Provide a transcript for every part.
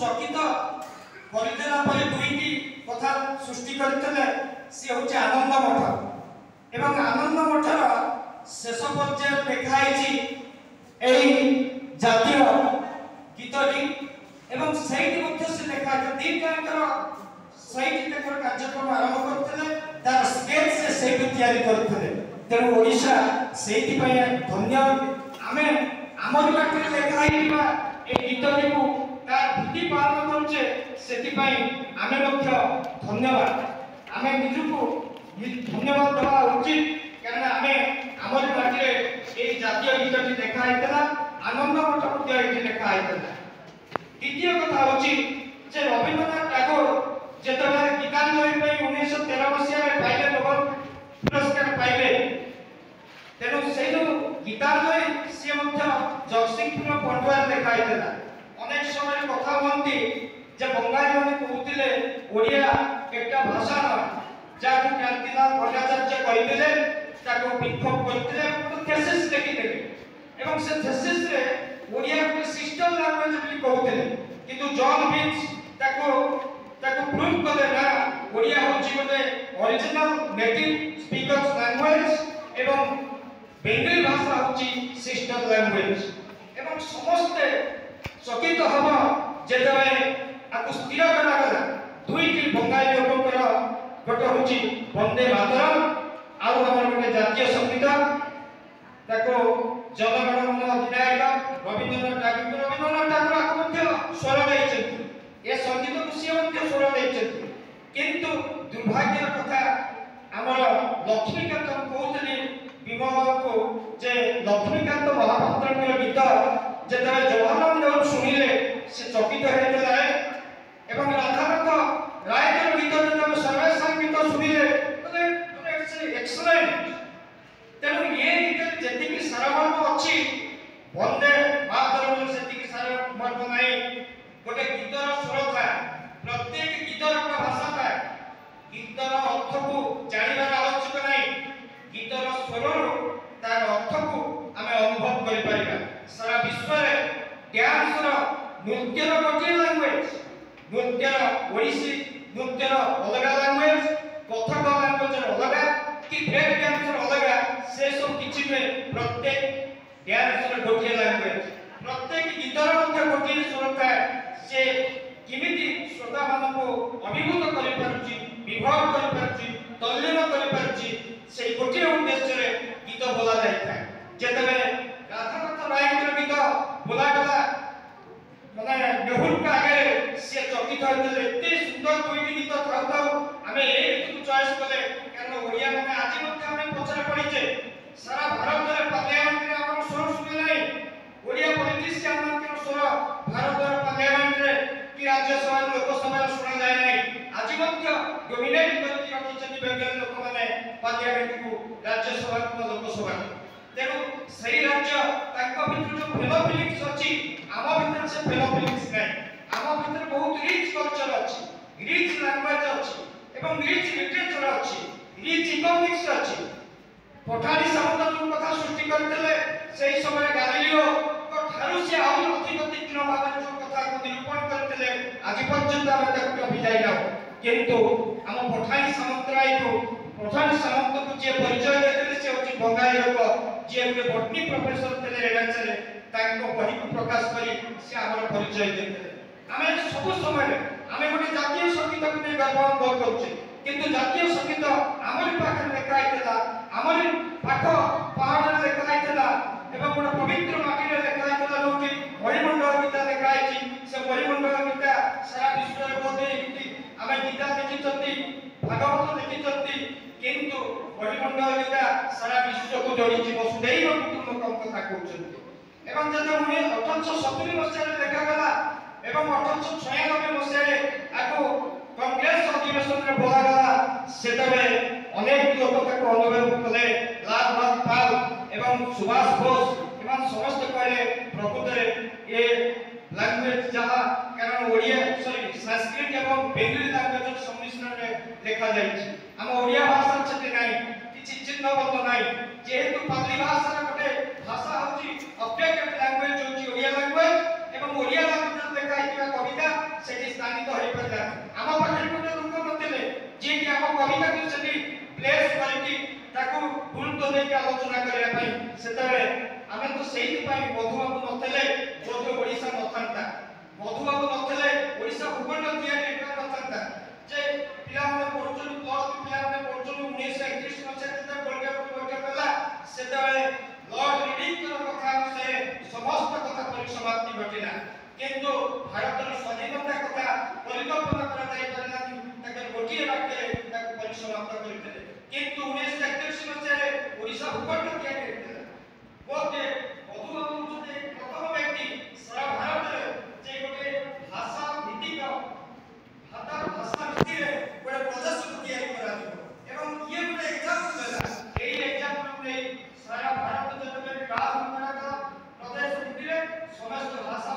चकित करदेला दुईटी कथा सृष्टि करते सी हूँ आनंद मठ एवं आनंद मठर शेष पर्याय लिखाई जातीय गीतटी एवं सही से लिखा दीटाकर सही कार्यक्रम आरंभ करते तार स्केच से सही तैयारी करते तेणु ओडिशा से धन्य आमे आमर पाखे लिखाई गीतटी को भूति पालन करुचे से आमे धन्यवाद आमे निजको धन्यवाद देवा उचित कारण आमे आमर पाखे ये जातीय गीतटी लिखाई आनंद मठ लिखाई द्वितीय कथा होची जे रवींद्रनाथ टैगोर जेतबे गीतांजलि 1913 मसीहा पाइले नोबेल पुरस्कार पाइले तेनु से जो गीतांजलि से मध्य जगसिंहपुर पंडुआर लिखाई देला अनेक समय कथा होंती जे बंगाली माने कहउतिले ओडिया एकटा भाषा न जाकु क्रांतिलाल भट्टाचार्य कहिदेले ताको विक्षोभ करथिले थेसिस लिखिदेले एवं से थेसिस रे ओडिया को सिस्टम लैंग्वेज भी कहते किंतु जॉन विन्स ताको प्रूव करे ना ओडिया होची गोटे ओरिजिनल नेटिव स्पीकर्स लैंग्वेज एवं बेंगली भाषा होची सिस्टम लैंग्वेज एवं समस्त चकित हबो जेतबे आकु स्थिर करा गला दुईटी बंगाली लोककर गोटे होची वंदे मातरम आउ हमर गोटे जातीय संगीत ताको जनगण मन अधिनायक रवींद्रनाथ ठाकुर आपको स्वर देइछथि ए संगीत को से मध्य स्वर देइछथि किंतु दुर्भाग्यर कथा हमर लक्ष्मीकांत कहउतली विमल को जे लक्ष्मीकांत महापात्र गीत जेतबे जवाहरलाल नेहरू सुनिले से चकित हेतला एवं राधानाथ रायकर गीत जेतबे सर्वेश्वर गीत सुनिले बोले एक्सीलेंट तेणु ये गीत जेतिकी सारमर्म अच्छी वंदे मातरम सेतिकी सारमर्म नहीं गोटे गीतर स्वर था प्रत्येक गीतर एक भाषा था गीतर अर्थ को जानिबार आवश्यक नहीं गीतर स्वर तार अर्थ को आमे अनुभव करि परिबा सारा विश्व रे डांस रो नृत्य रो गोटे लैंग्वेज नृत्य ओडिसी नृत्य अलग लैंग्वेज कथक लैंग्वेज अलग कि ब्रेक डांस अलग से सब किछि में प्रत्येक डांस रो गोटे लैंग्वेज प्रत्येक गीतर मध्य गोटे स्वर था से किमिति श्रोता मान को अभिभूत करि परछि विभव करि परछि तल्लीन करि परछि से गोटे उद्देश्य रे गीत बोला जाय था जेतबे राधानाथ रायकर गीत बोला गला माने नेहुर का आगे से चकित होते एते सुंदर दुईटी गीत थाउ हमें ए गीत को चॉइस कले कारण ओडिया माने आज मध्य हमें पछरे पड़िचे सारा भारत रे पार्लियामेंट रे हमर स्वर सुने नै ओडिया पॉलिटिशियन मानकर स्वर भारत रे पार्लियामेंट रे कि राज्यसभा लोकसभा रे सुना जाय नै आज मध्य डोमिनेट करके रखिछन बेंगल लोक माने पार्लियामेंट को राज्यसभा को लोकसभा तेनु सही राज्य ताको भितर जो फेलो फीलिंग्स अछि आमा भितर से फेलो फीलिंग्स नै आमा भितर बहुत रिच कल्चर अछि रिच लैंग्वेज अछि एवं रिच लिटरेचर अछि रिच इकोनॉमिक्स अछि पठानी सामंत जो कथा सृष्टि करथिले सेही समय गालिलियो को ठारू से आउ अधिक तीक्ष्ण भाव जो कथा को निरूपण करथिले आज पर्यंत हम ताको कभी जाय ना किंतु हम पठानी सामंत राय को पठानी सामंत को जे परिचय देथिले से होची बंगाली लोक जे एक बॉटनी प्रोफेसर थे रेडांचरे ताको बही को प्रकाश करी से हमर परिचय देते हमें सब समय हमें गोटे जातीय संगीत को नै गर्व अनुभव करछे किंतु जातीय संगीत हमर पाखे लेखा आइतला हमर पाठ पहाड़ रे लेखा आइतला एवं गोटे पवित्र माटी रे लेखा आइतला लोकी मणिमंडल गीता लेखा आइछि से मणिमंडल गीता सारा विश्व रे बोधे हमें गीता देखि चंती भागवत देखि चंती किंतु मणिमंडल गीता सारा विश्व को जोड़ी वसुदैव कुटुंबकम कथा कहउछन्ति एवं जब 1870 मसीहा रे देखा गला एवं 1896 मसीहा आको कांग्रेस अधिवेशन रे बोला गला सेतबे अनेक लोक ताको अनुभव कले लाल बहादुर एवं सुभाष बोस एवं समस्त कहले प्रकृत रे ए लैंग्वेज जहा कारण ओडिया सॉरी संस्कृत एवं बेंगली लैंग्वेज सम्मिश्रण रे देखा जायछि हम ओडिया भाषा छते नाही किछि चिन्हबद्ध नाही जेहेतु पाली भाषा गोटे भाषा होची अपडेटेड लैंग्वेज होची ओडिया लैंग्वेज एवं ओडिया लैंग्वेज लेखा हितरा कविता ଭାରତର ସ୍ୱାଧୀନତା କଥା ପରିକଳ୍ପନା କରାଯାଇ ପାରିଲାନି ତାଙ୍କର ଗୋଟିଏ ବାକ୍ୟରେ ତାକୁ ପରିସମାପ୍ତ କରିଥିଲେ। କିନ୍ତୁ 1941 ମସିହାରେ ଓଡ଼ିଶା ଭୂଖଣ୍ଡ ତିଆରି ହୋଇଥିଲା। ଗୋଟେ ମଧୁବାବୁ ହଉଛନ୍ତି ପ୍ରଥମ ବ୍ୟକ୍ତି ସାରା ଭାରତରେ ଯେ ଗୋଟେ ଭାଷା ଭିତ୍ତିକ ଭାଷା ଭିତ୍ତିରେ ଗୋଟେ ପ୍ରଦର୍ଶନ ତିଆରି କରାଯିବ ଏବଂ ଇଏ ଗୋଟେ ଏକ୍ସାମ୍ପଲ ଦେଲା। ଏଇ ଏକ୍ସାମ୍ପଲ ନେଇ ସାରା ଭାରତ ଯେତେବେଳେ ପ୍ରଦେଶ ଭିତ୍ତିରେ ସମସ୍ତ ଭାଷା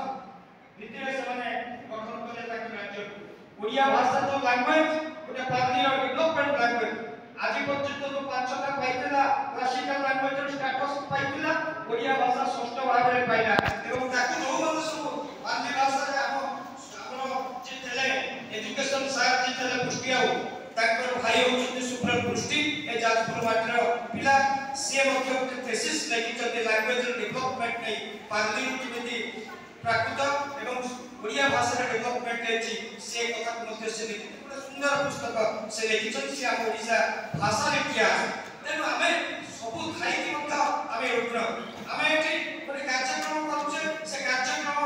ଭିତ୍ତିରେ ସେମାନେ ଗଠନ କଲେ ତାଙ୍କ ରାଜ୍ୟକୁ। ଓଡ଼ିଆ ଭାଷା ତ ଲାଙ୍ଗୁଏଜ ଗୋଟେ ପାର୍ଟିର ଡେଭଲପମେଣ୍ଟ ଲାଙ୍ଗୁଏଜ ଆଜି ପର୍ଯ୍ୟନ୍ତ ଯୋଉ 5ଟା ପାଇଥିଲା କ୍ଲାସିକାଲ ଲାଙ୍ଗୁଏଜର ଷ୍ଟାଟସ ପାଇଥିଲା, ଓଡ଼ିଆ ଭାଷା ଷଷ୍ଠ ଭାବରେ ପାଇଲା ଏବଂ ତାକୁ ଯୋଉମାନେ ସବୁ ପାର୍ଟି ଭାଷାରେ ଆମର ଯେ ଥିଲେ ଏଜୁକେଶନ ସାର୍ ଯେ ଥିଲେ ପୃଷ୍ଟି ଆଉ ତାଙ୍କର ଭାଇ ହଉଛନ୍ତି ସୁବ୍ରତ ପୃଷ୍ଟି, ଏ ଯାଜପୁର ମାଟିର ପିଲା। ସିଏ ମଧ୍ୟ ଗୋଟେ ଥେସିସ୍ ଲେଖିଛନ୍ତି ଲାଙ୍ଗୁଏଜର ଡେଭଲପମେଣ୍ଟ ନେଇ ପାର୍ଲିରୁ କେମିତି ପ୍ରାକୃତ ଏବଂ ଓଡ଼ିଆ ଭାଷାର ଡେଭଲପମେଣ୍ଟ ହେଇଛି ସେ କଥାକୁ ମଧ୍ୟ ସେ ଲେଖିଛନ୍ତି। ଗୋଟେ ସୁନ୍ଦର ପୁସ୍ତକ ସେ ଲେଖିଛନ୍ତି। ସେ ଆମ ଓଡ଼ିଶା ଭାଷାର ଇତିହାସ। ତେଣୁ ଆମେ ସବୁ ଥାଇକି ମଧ୍ୟ ଆମେ ଉଗ୍ର ଆମେ ଏଠି ଗୋଟେ କାର୍ଯ୍ୟକ୍ରମ କରୁଛେ, ସେ କାର୍ଯ୍ୟକ୍ରମ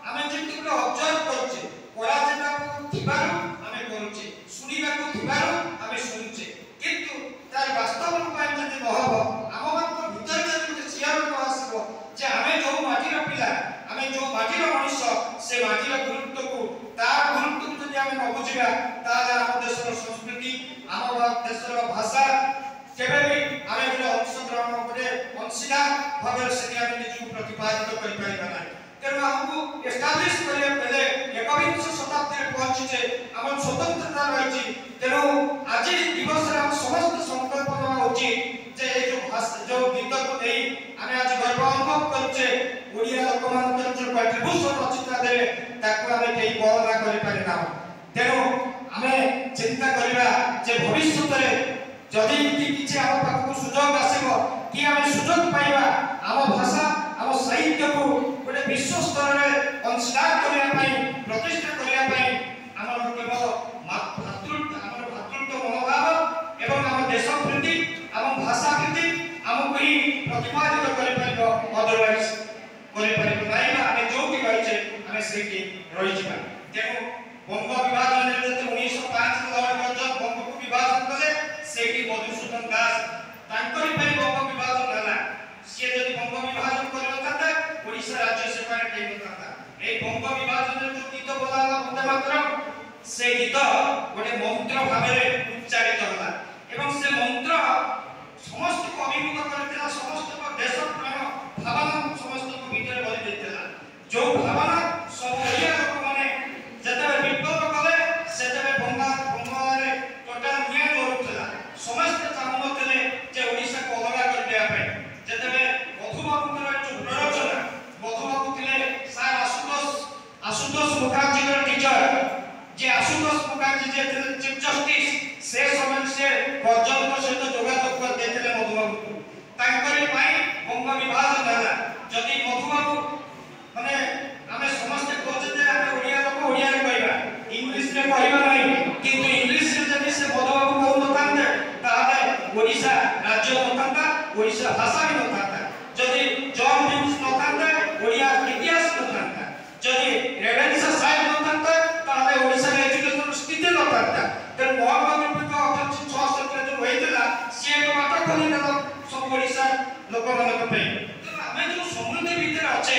ଆମେ ଯେମିତି ଗୋଟେ ଅବଜର୍ଭ କରୁଛେ, ପଢ଼ାଯିବାକୁ ଥିବାରୁ ଆମେ କରୁଛେ, ଶୁଣିବାକୁ ଥିବାରୁ ଆମେ ଶୁଣୁଛେ, କିନ୍ତୁ ତାର ବାସ୍ତବ ରୂପାୟନ ଯଦି ନ ହେବ ଆମମାନଙ୍କ ଭିତରେ ଯଦି ଗୋଟେ ସିଆର ଆସିବ ଯେ ଆମେ ଯୋଉ ମାଟିର ପିଲା, ଆମେ ଯୋଉ ମାଟିର ମଣିଷ, ସେ ମାଟିର ଗୁରୁତ୍ୱକୁ ତାର ଗୁରୁତ୍ୱକୁ ଯଦି ଆମେ ନ ବୁଝିବା ତାହେଲେ ଆମ ଦେଶର ସଂସ୍କୃତି, ଆମ ଦେଶର ଭାଷା କେବେ ବି ଆମେ ଗୋଟେ ଅଂଶଗ୍ରହଣ ଗୋଟେ ଅଂଶୀଦାର ଭାବରେ ସେଠି ଆମେ ନିଜକୁ ପ୍ରତିପାଦିତ କରିପାରିବା ନାହିଁ। ତେଣୁ ଆମକୁ ଏଷ୍ଟାବ୍ଲିଶ କରିବାକୁ ହେଲେ 21ଶ ଶତାବ୍ଦୀରେ ପହଞ୍ଚିଛେ, ଆମର ସ୍ୱତନ୍ତ୍ରତା ରହିଛି। ତେଣୁ ଆଜି ଦିବସରେ ଆମ ସମସ୍ତ ସଂକଳ୍ପ ନେବା ଉଚିତ ଯେ ଏଇ ଯୋଉ ଗୀତକୁ ନେଇ ଆମେ ଆଜି ଗର୍ବ ଅନୁଭବ କରୁଛେ, ଓଡ଼ିଆ ଲୋକମାନଙ୍କର ଯୋଉ କଣ୍ଟ୍ରିବ୍ୟୁସନ ଅଛି ତା ଦେହରେ ତାକୁ ଆମେ କେହି ବର୍ଣ୍ଣନା କରିପାରି ନାହୁଁ। ତେଣୁ ଆମେ ଚିନ୍ତା କରିବା ଯେ ଭବିଷ୍ୟତରେ ଯଦି କିଛି ଆମ ପାଖକୁ ସୁଯୋଗ ଆସିବ କି ଆମେ ସୁଯୋଗ ପାଇବା ଆମ ଭାଷା ଆମ ସାହିତ୍ୟକୁ ଗୋଟେ ବିଶ୍ୱ ସ୍ତରରେ ଅଂଶୀଦାର କରିବା ପାଇଁ, ପ୍ରତିଷ୍ଠା କରିବା ପାଇଁ ଆମର କେବଳ ଭାତୃତ୍ୱ ମନୋଭାବ ଏବଂ ଆମ ଦେଶ ପ୍ରତି ଆମ ଭାଷା ପ୍ରତି ଆମକୁ ହିଁ ପ୍ରତିପାଦିତ କରିପାରିବ, ଅଦରୱାଇଜ କରିପାରିବ ନାହିଁ ବା ଆମେ ଯୋଉଠି ରହିଛେ ଆମେ ସେଇଠି ରହିଯିବା। ତେଣୁ ବଙ୍ଗ ବିଭାଜନରେ ଯେତେ 1905 ଲର୍ଡ କର୍ଜନ ବଙ୍ଗକୁ ବିଭାଜନ କଲେ ସେଇଠି ମଧୁସୂଦନ ଦାସ ତାଙ୍କରି ପାଇଁ ବଙ୍ଗ ବିଭାଜନ ହେଲା। ସିଏ ଯଦି ବଙ୍ଗ ବିଭାଜନ କରିନଥାନ୍ତା ଓଡ଼ିଶା ରାଜ୍ୟ ସେପାରେଟ ହେଇନଥାନ୍ତା। এই বঙ্গ বিভাজনের যে গীত বলা হলো বন্দে মাতরম, সেই গীত গোটে মন্ত্র ভাবে উচ্চারিত হলা এবং সে মন্ত্র সমস্ত অভিমুখ করেছিল, সমস্ত দেশ প্রেম ভাবনা সমস্ত ভিতরে ভরি দিয়েছিল। যে ভাবনা সব ওড়িয়া লোক মানে যেতবে বিপ্লব কলে সেতবে বঙ্গারে টোটাল নিয়ে জড়ুଥିଲା। সমস্ত চাহুনଥିଲେ যে ওড়িশাকে অলগা করে দেওয়া পাই। যেতবে মধুবাবুଙ୍କର ଯୋଉ ପ୍ରରଚନା, ମଧୁବାବୁ ଥିଲେ ସାର୍ ଆଶୁତୋଷ ମୁଖାର୍ଜୀଙ୍କର ଟିଚର। ଯେ ଆଶୁତୋଷ ମୁଖାର୍ଜୀ ଯେ ଥିଲେ ଚିଫ୍ ଜଷ୍ଟିସ୍, ସେ ସମୟରେ ସେ କର୍ଜନଙ୍କ ସହିତ ଯୋଗାଯୋଗ କରି ଦେଇଥିଲେ ମଧୁବାବୁଙ୍କୁ। ତାଙ୍କରି ପାଇଁ ବଙ୍ଗ ବିଭାଜନ ହେଲା। ଯଦି ମଧୁବାବୁ ମାନେ ଆମେ ସମସ୍ତେ କହୁଛେ ଯେ ଆମେ ଓଡ଼ିଆ ଲୋକ ଓଡ଼ିଆରେ କହିବା, ଇଂଲିଶରେ କହିବା ନାହିଁ, କିନ୍ତୁ ଇଂଲିଶରେ ଯଦି ସେ ମଧୁବାବୁ କହୁନଥାନ୍ତେ ତାହେଲେ ଓଡ଼ିଶା ରାଜ୍ୟ ନଥାନ୍ତା, ଓଡ଼ିଶା ଭାଷା ବି ନଥାନ୍ତା। ଯଦି ଜନ୍ ନ୍ୟୁଜ ନଥାନ୍ତା ଓଡ଼ିଆ ଇତିହାସ ନଥାନ୍ତା, ଯଦି ରେଭେନ୍ସା ସାହେବ ନଥାନ୍ତା ତାହେଲେ ଓଡ଼ିଶାର ଏଜୁକେସନ ସ୍ଥିତି ନଥାନ୍ତା। ତେଣୁ ମହାକବି 1866 ଯୋଉ ହେଇଥିଲା ସିଏ ଏକ ବାଟ ଖୋଲିଦେଲା ସବୁ ଓଡ଼ିଶା ଲୋକମାନଙ୍କ ପାଇଁ। ତେଣୁ ଆମେ ଯୋଉ ସମୃଦ୍ଧି ଭିତରେ ଅଛେ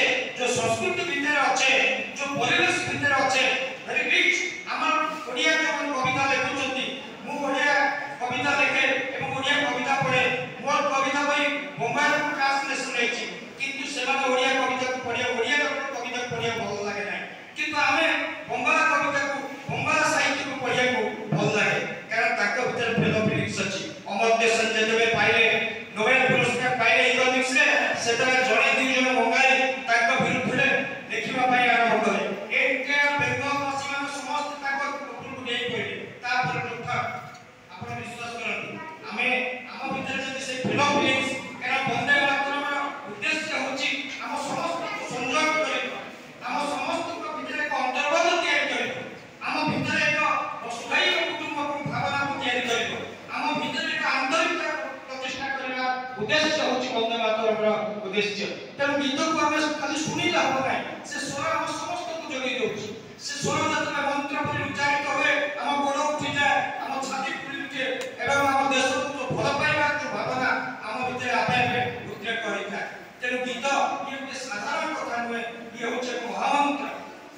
से स्वर जतने मंत्र पर उच्चारित हुए हम गोड़ उठी जाए हम छाती फुली उठे एवं हम देश को भल पाइबा जो भावना हम भितर आपे उद्रेक होइता तेणु गीत ये गोटे साधारण कथा नुहे ये होचे महामंत्र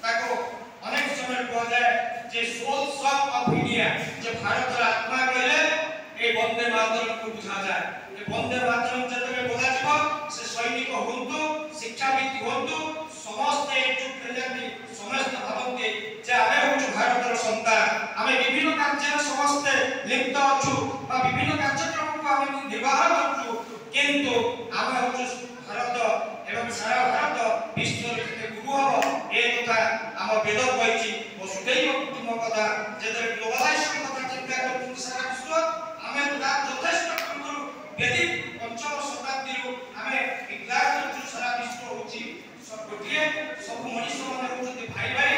ताको अनेक समय कहा जाए जे सोल सॉन्ग ऑफ इंडिया जे भारत आत्मा कहले ए वंदे मातरम को बुझा जाए ए वंदे मातरम जतने बोला जीव से सैनिक होंतु शिक्षाविद होंतु समस्त एकजुट हेले समस्त भावन्ते जे आमे होछु भारतर संतान आमे विभिन्न कार्य समस्त लिप्त अछु बा विभिन्न कार्यक्रम को आमे निर्वाह करछु किंतु आमे होछु भारत एवं सारा भारत विश्व रे गुरु हो ए कथा आम वेद कहिछि वसुधैव कुटुम्बकथा जेतरे ग्लोबलाइजेशन कथा चिंता करछु सारा विश्व आमे ता यथेष्ट पूर्व वेदिक पंचम शताब्दी रो आमे इक्लार करछु सारा विश्व होछि सब गोटिए सब मनुष्य माने होछि भाई भाई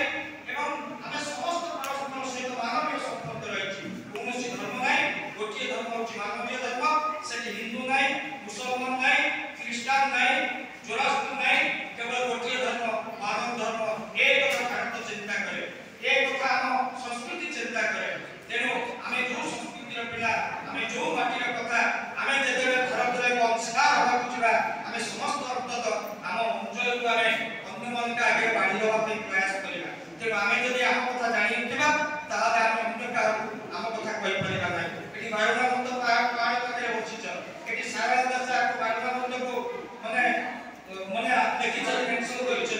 एवं आमे समस्त परस्पर सहित मानवीय संबंध रहिछि कोनोसी धर्म नाही गोटिए धर्म होछि मानवीय धर्म सेठी हिंदू नाही मुसलमान नाही ख्रिस्टान नाही जोरास्ट्र नाही केवल गोटिए धर्म मानव धर्म एक कथा भारत चिंता करे एक कथा हम संस्कृति चिंता करे तेणु आमे जो संस्कृति रो पिला आमे जो माटी रो कथा आमे जेते भारत रे अंशकार होबा कुछबा आमे समस्त अर्थत आम अंचल को आमे अन्य मन का आगे बाढी देबा पे प्रयास करिबा तेणु आमे जदि आम कथा जानि उठिबा ताहाले आमे अन्य का आम कथा कहि परिबा नै एठी बारना मंत्र पहाड़ पाखरे बसिछ एठी सारा दशा को बारना मंत्र को माने माने देखि चले मेंशन करिछ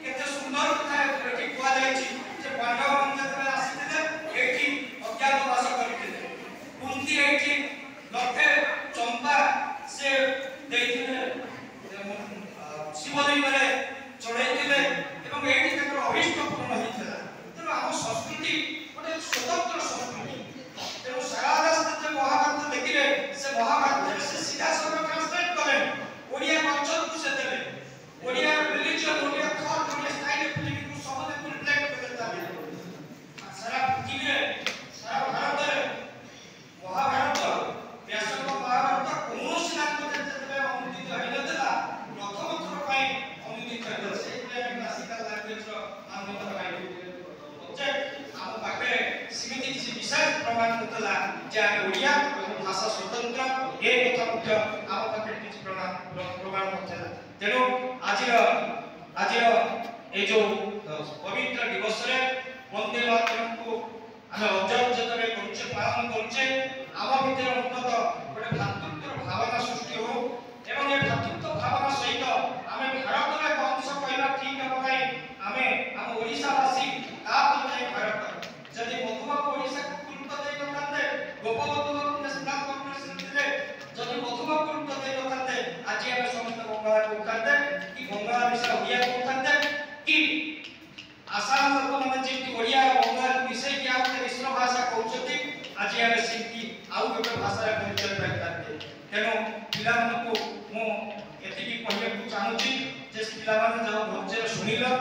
केते सुंदर कथा एठी कोआ जायछि जे पांडव मन जतरा आसीथिले एठी अज्ञात वास करिथिले कुंती एठी लखे चंपा से देइथिले शिवलिंग रे चढ़ाइथिले एवं एठी तकर अभिष्ट पूर्ण होइथिला तेणु आम संस्कृति गोटे स्वतंत्र संस्कृति तेणु सारा दास जे महाभारत देखिले से महाभारत से सीधा सब ट्रांसलेट कले ओडिया कल्चर से देले Odia religion Odia thought Odia style film को सब ने रिफ्लेक्ट कर देता सारा पृथ्वी रे सारा भारत रे महाभारत व्यास महाभारत कोनोसी नाम को जतबे अनुदित होइनतला प्रथम थर पई अनुदित होइल से क्लासिकल लैंग्वेज रो मान्यता पाइल जे हम पाके सीमित किसी विशेष प्रमाण होतला जे ओडिया भाषा स्वतंत्र ए कथा मुख्य हम पाके किसी प्रमाण होतला तेणु आज ए जो पवित्र दिवस रे वंदे मातरम को आमे अवजन जतबे करछे पालन करछे आम भितर अंतत गोटे भातृत्व भावना सृष्टि हो एवं ए भातृत्व भावना सहित आमे भारत रे अंश कहला ठीक हम नै आमे हम ओडिसा वासी आप नै भारत जदि मधुमा ओडिसा को गुरुत्व दे नथाते गोपबंधु ने सिद्धांत कॉर्पोरेशन दिले जदि मधुमा गुरुत्व दे नथाते आज आमे समस्त गंगा को उठाते कि गंगा विषय ओडिया को उठाते कि आसाम लोक माने जेति ओडिया गंगा विषय कि आप मिश्र भाषा कहउछथि आज आमे सिंकी आउ गोटे भाषा रे परिचय पाइताते तेनो पिला मन को मो एति की कहले को चाहूची जे पिला मन जो भोजन सुनिलो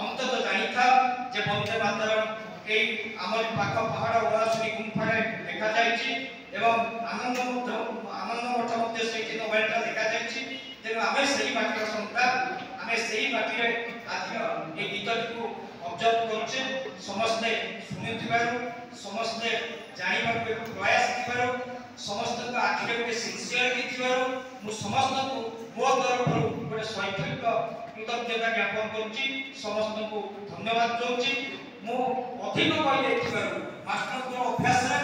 अंतत जानि था जे वंदे मातरम ए हमर पाख पहाड़ ओरासुनी गुंफा रे देखा जायछि एवं आनंद मठ मध्ये सेठी नोवेलटा देखा जायछि तेनो आमे सही माटी संतान आमे सही माटी रे आज ए गीत को ऑब्जर्व करछे समस्त सुनिथिबारु समस्त जानिबा को प्रयास थिबारु समस्त को आखिरे गोटे सिंसियरिटी थिबारु मु समस्त को मो तरफ गोटे शैक्षणिक कृतज्ञता ज्ञापन करछि समस्त को धन्यवाद दउछि मु अधिक कहि थिबारु मास्टर को अभ्यास रे